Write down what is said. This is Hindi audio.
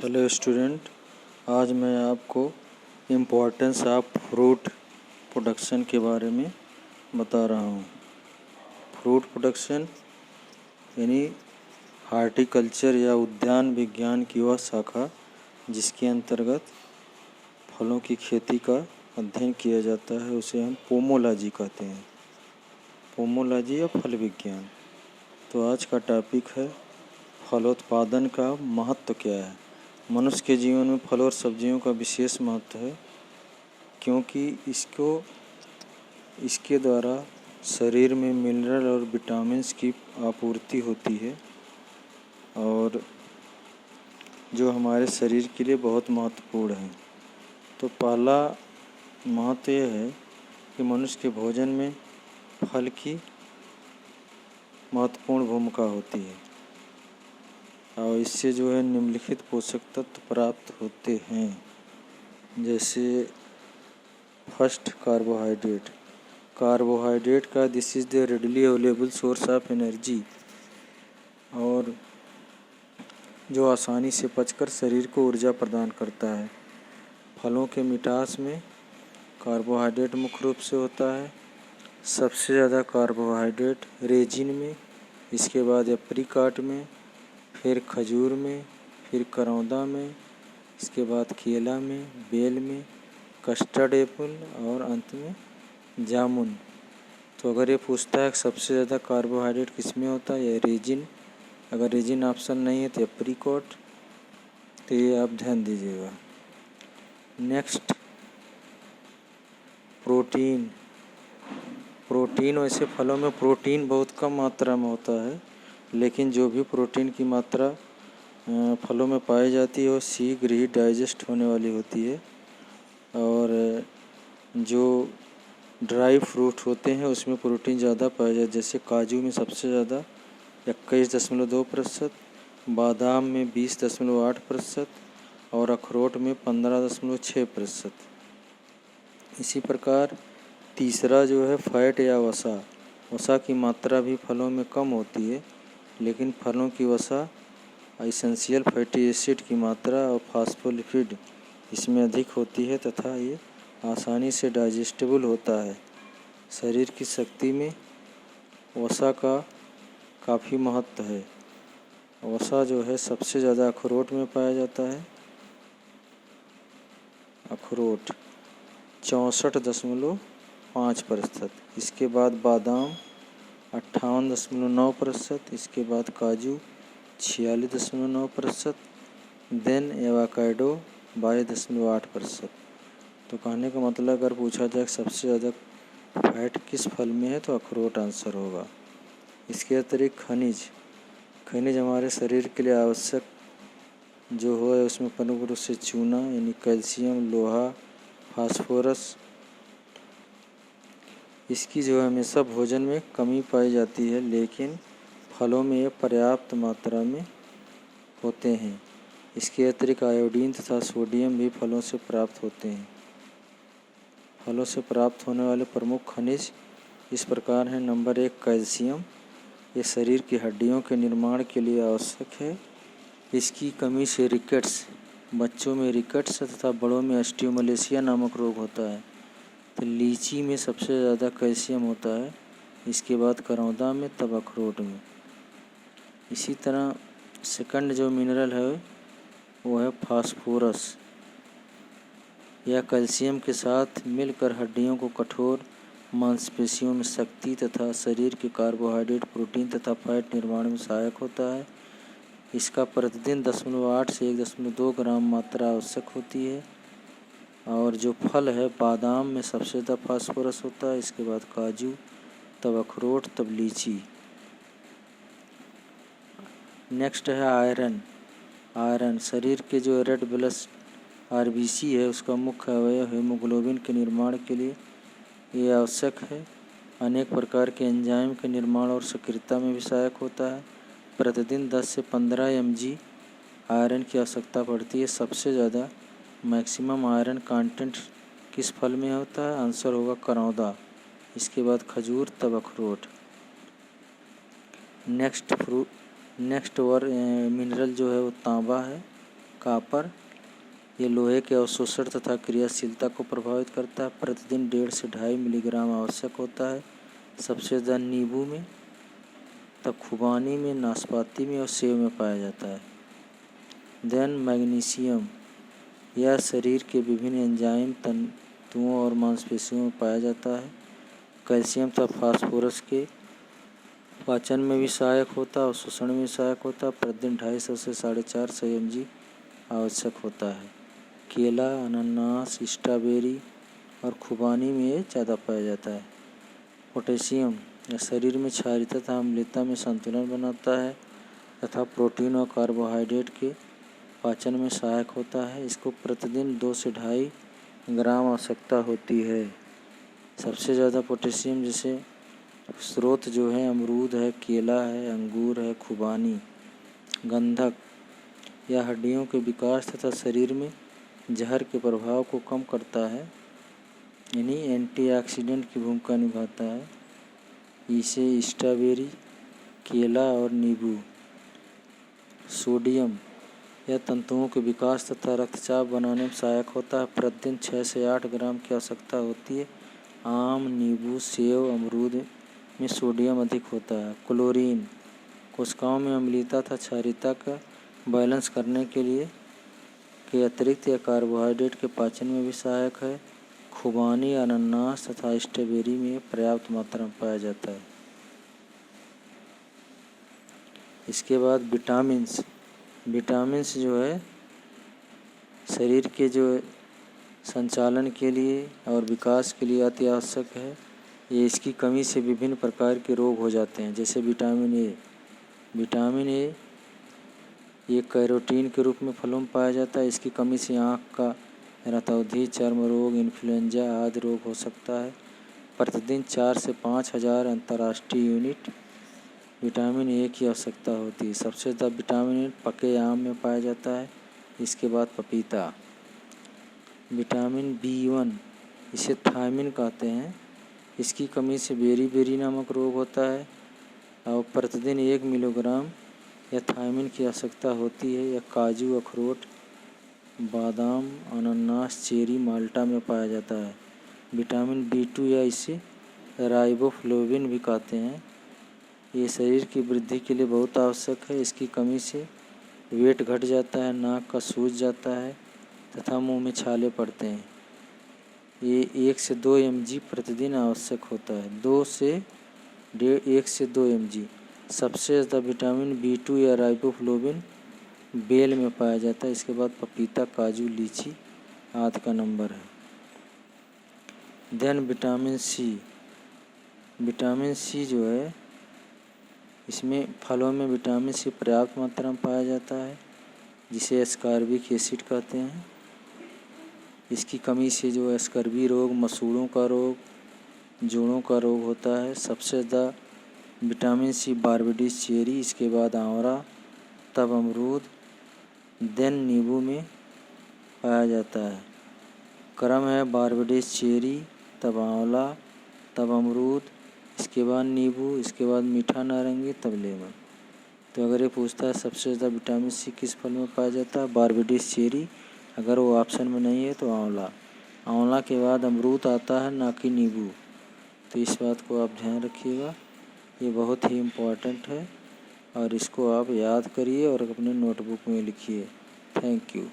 हेलो स्टूडेंट, आज मैं आपको इम्पोर्टेंस ऑफ फ्रूट प्रोडक्शन के बारे में बता रहा हूँ। फ्रूट प्रोडक्शन यानी हार्टिकल्चर या उद्यान विज्ञान की वह शाखा जिसके अंतर्गत फलों की खेती का अध्ययन किया जाता है, उसे हम पोमोलॉजी कहते हैं। पोमोलॉजी या फल विज्ञान। तो आज का टॉपिक है फलोत्पादन का महत्व क्या है। मनुष्य के जीवन में फल और सब्जियों का विशेष महत्व है, क्योंकि इसके द्वारा शरीर में मिनरल और विटामिन्स की आपूर्ति होती है और जो हमारे शरीर के लिए बहुत महत्वपूर्ण है। तो पहला महत्व यह है कि मनुष्य के भोजन में फल की महत्वपूर्ण भूमिका होती है और इससे जो है निम्नलिखित पोषक तत्व प्राप्त होते हैं, जैसे फर्स्ट कार्बोहाइड्रेट का this is the readily available source of energy, और जो आसानी से पचकर शरीर को ऊर्जा प्रदान करता है। फलों के मिठास में कार्बोहाइड्रेट मुख्य रूप से होता है। सबसे ज़्यादा कार्बोहाइड्रेट रेजिन में, इसके बाद एप्रिकॉट में, फिर खजूर में, फिर करौंदा में, इसके बाद केला में, बेल में, कस्टर्ड एप्पल और अंत में जामुन। तो अगर ये पूछता है सबसे ज़्यादा कार्बोहाइड्रेट किस में होता है, या रेजिन, अगर रेजिन ऑप्शन नहीं है तो एप्रिकॉट, तो ये आप ध्यान दीजिएगा। नेक्स्ट प्रोटीन वैसे फलों में प्रोटीन बहुत कम मात्रा में होता है, लेकिन जो भी प्रोटीन की मात्रा फलों में पाई जाती है वो शीघ्र ही डाइजेस्ट होने वाली होती है। और जो ड्राई फ्रूट होते हैं उसमें प्रोटीन ज़्यादा पाया जाता है, जैसे काजू में सबसे ज़्यादा 21.2%, बादाम में 20.8% और अखरोट में 15.6%। इसी प्रकार तीसरा जो है फैट या वसा की मात्रा भी फलों में कम होती है, लेकिन फलों की वसा एसेंशियल फैटी एसिड की मात्रा और फास्फोलिपिड इसमें अधिक होती है तथा ये आसानी से डाइजेस्टेबल होता है। शरीर की शक्ति में वसा का काफ़ी महत्व है। वसा जो है सबसे ज़्यादा अखरोट में पाया जाता है। अखरोट 64.5%, इसके बाद बादाम 58.9%, इसके बाद काजू 46.9%, देन एवोकाडो 22.8%। तो कहने का मतलब अगर पूछा जाए सबसे ज़्यादा फैट किस फल में है तो अखरोट आंसर होगा। इसके अतिरिक्त खनिज हमारे शरीर के लिए आवश्यक जो हो है उसमें प्रमुख रूप से चूना यानी कैल्शियम, लोहा, फास्फोरस, इसकी जो है हमेशा भोजन में कमी पाई जाती है, लेकिन फलों में ये पर्याप्त मात्रा में होते हैं। इसके अतिरिक्त आयोडीन तथा सोडियम भी फलों से प्राप्त होते हैं। फलों से प्राप्त होने वाले प्रमुख खनिज इस प्रकार हैं। नंबर 1 कैल्शियम, ये शरीर की हड्डियों के निर्माण के लिए आवश्यक है। इसकी कमी से बच्चों में रिकेट्स तथा बड़ों में ऑस्टियोमलेशिया नामक रोग होता है। तो लीची में सबसे ज़्यादा कैल्शियम होता है, इसके बाद करौंदा में, तब अखरोट में। इसी तरह सेकंड जो मिनरल है वो है फास्फोरस। यह कैल्शियम के साथ मिलकर हड्डियों को कठोर, मांसपेशियों में शक्ति तथा शरीर के कार्बोहाइड्रेट, प्रोटीन तथा फैट निर्माण में सहायक होता है। इसका प्रतिदिन 0.8 से 1.2 ग्राम मात्रा आवश्यक होती है। और जो फल है बादाम में सबसे ज़्यादा फास्फोरस होता है, इसके बाद काजू, तब अखरोट, तब लीची। नेक्स्ट है आयरन शरीर के जो रेड ब्लड आरबीसी है उसका मुख्य अवयव हीमोग्लोबिन के निर्माण के लिए ये आवश्यक है। अनेक प्रकार के एंजाइम के निर्माण और सक्रियता में भी सहायक होता है। प्रतिदिन 10 से 15 mg आयरन की आवश्यकता पड़ती है। सबसे ज़्यादा मैक्सिमम आयरन कंटेंट किस फल में होता है, आंसर होगा करौंदा, इसके बाद खजूर, तब अखरोट। नेक्स्ट मिनरल जो है वो तांबा है। कॉपर, ये लोहे के अवशोषण तथा क्रियाशीलता को प्रभावित करता है। प्रतिदिन 1.5 से 2.5 मिलीग्राम आवश्यक होता है। सबसे ज़्यादा नींबू में, तब खुबानी में, नाशपाती में और सेब में पाया जाता है। देन मैग्नीशियम, यह शरीर के विभिन्न एंजाइम, तंतुओं और मांसपेशियों में पाया जाता है। कैल्शियम तथा फास्फोरस के पाचन में भी सहायक होता है और शोषण में सहायक होता है। प्रतिदिन 250 से 450 mg आवश्यक होता है। केला, अनानास, स्ट्रॉबेरी और खुबानी में ये ज़्यादा पाया जाता है। पोटेशियम, यह शरीर में क्षारीयता तथा अम्लीयता में संतुलन बनाता है तथा प्रोटीन और कार्बोहाइड्रेट के पाचन में सहायक होता है। इसको प्रतिदिन 2 से 2.5 ग्राम आवश्यकता होती है। सबसे ज़्यादा पोटेशियम जैसे स्रोत जो है अमरूद है, केला है, अंगूर है, खुबानी। गंधक, यह हड्डियों के विकास तथा शरीर में जहर के प्रभाव को कम करता है, यानी एंटीऑक्सीडेंट की भूमिका निभाता है। इसे स्ट्रॉबेरी, केला और नींबू। सोडियम, यह तंतुओं के विकास तथा रक्तचाप बनाने में सहायक होता है। प्रतिदिन 6 से 8 ग्राम की आवश्यकता होती है। आम, नींबू, सेब, अमरूद में सोडियम अधिक होता है। क्लोरीन, कोशिकाओं में अम्लीयता तथा क्षारीयता का बैलेंस करने के अतिरिक्त यह कार्बोहाइड्रेट के पाचन में भी सहायक है। खुबानी, अनानास तथा स्ट्रॉबेरी में पर्याप्त मात्रा में पाया जाता है। इसके बाद विटामिन्स जो है शरीर के जो संचालन के लिए और विकास के लिए अति आवश्यक है। ये इसकी कमी से विभिन्न प्रकार के रोग हो जाते हैं, जैसे विटामिन ए ये कैरोटीन के रूप में फलों में पाया जाता है। इसकी कमी से आँख का रतौंधी, चर्म रोग, इन्फ्लुएंजा आदि रोग हो सकता है। प्रतिदिन 4 से 5 हज़ार अंतर्राष्ट्रीय यूनिट विटामिन ए की आवश्यकता होती है। सबसे ज़्यादा विटामिन ए पके आम में पाया जाता है। इसके बाद पपीता। विटामिन B1, इसे थायमिन कहते हैं, इसकी कमी से बेरी नामक रोग होता है और प्रतिदिन 1 मिलीग्राम या थायमिन की आवश्यकता होती है। यह काजू, अखरोट, बादाम, अनानास, चेरी, माल्टा में पाया जाता है। विटामिन B2 या इसे राइबोफ्लेविन भी कहते हैं, ये शरीर की वृद्धि के लिए बहुत आवश्यक है। इसकी कमी से वेट घट जाता है, नाक का सूज जाता है तथा मुंह में छाले पड़ते हैं। ये 1 से 2 mg प्रतिदिन आवश्यक होता है। 1 से 2 mg। सबसे ज़्यादा विटामिन B2 या राइबोफ्लेविन बेल में पाया जाता है। इसके बाद पपीता, काजू, लीची आदि का नंबर है। देन विटामिन सी जो है इसमें फलों में विटामिन सी पर्याप्त मात्रा में पाया जाता है, जिसे एस्कॉर्बिक एसिड कहते हैं। इसकी कमी से जो स्कर्वी रोग, मसूड़ों का रोग, जोड़ों का रोग होता है। सबसे ज़्यादा विटामिन सी बारबेडीज चेरी, इसके बाद आंवला, तब अमरूद, देन नींबू में पाया जाता है। क्रम है बारबेडीज चेरी, तब आंवला, तब अमरूद, इसके बाद नींबू, इसके बाद मीठा नारंगी, तब लेमन। तो अगर ये पूछता है सबसे ज़्यादा विटामिन सी किस फल में पाया जाता है, बारबेडीज चेरी। अगर वो ऑप्शन में नहीं है तो आंवला के बाद अमरूद आता है, ना कि नींबू। तो इस बात को आप ध्यान रखिएगा, ये बहुत ही इम्पोर्टेंट है और इसको आप याद करिए और अपने नोटबुक में लिखिए। Thank you.